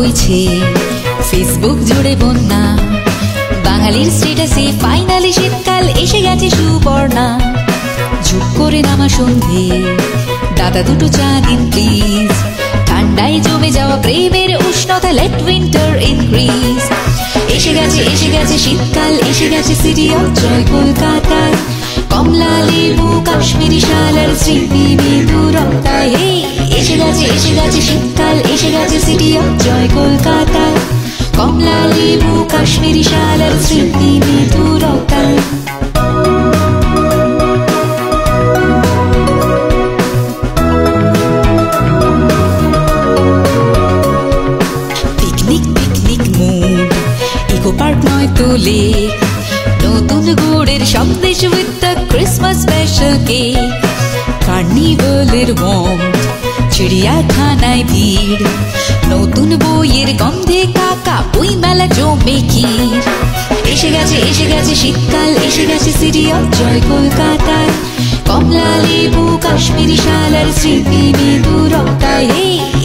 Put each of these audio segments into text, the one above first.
বইছে ফেসবুক জুড়ে বন্যা, বাঙালির স্ট্যাটাসে ফাইনালি শীতকাল এসে গেছে সুবর্ণা। ঝুপ করে নামা সন্ধে, দাদা দুটো চা দিন প্লিজ, ঠান্ডায় জমে যাওয়া প্রেমের উষ্ণতা, লেট উইন্টার ইনক্রিজ। এসে গেছে শীতকাল, এসে গেছে সিটি অফ জয় কলকাতায়, কমলা লেবু কাশ্মীরি শাল আর স্মৃতি মৃদুরতায়। এসে গেছে শীতকাল, এসে গেছে সিটি অফ জয় কলকাতায়, কমলা লেবু কাশ্মীরি শাল আর স্মৃতি মৃদুরতায়। Picnic picnic mood, eco park নয় তো লেক, নতুন গুড়ের sandesh with the Christmas special cake. কার্নিভালের ওয়ার্মথ, চিড়িয়াখানায় ভিড়, নতুন বইয়ের গন্ধে কাকা বই মেলা জমে ক্ষীর। এসে গেছে শীতকাল, এসে গেছে সিটি অফ জয় কলকাতায়, কমলা লেবু কাশ্মীরি শাল আর স্মৃতি মৃদুরতায়।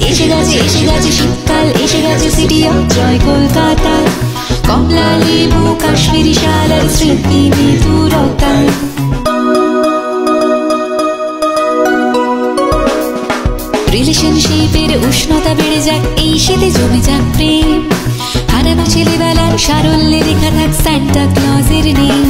এসে গেছে শীতকাল, এসে গেছে সিটি অফ জয় কলকাতায়, কমলা লেবু কাশ্মীরি শাল আর স্মৃতি মৃদুরতায়। রিলেশনশিপের উষ্ণতা বেড়ে যাক, এই শীতে জমে যাক প্রেম, হারানো ছেলেবেলার সারল্যে লেখা থাক সান্টা ক্লজের নেম।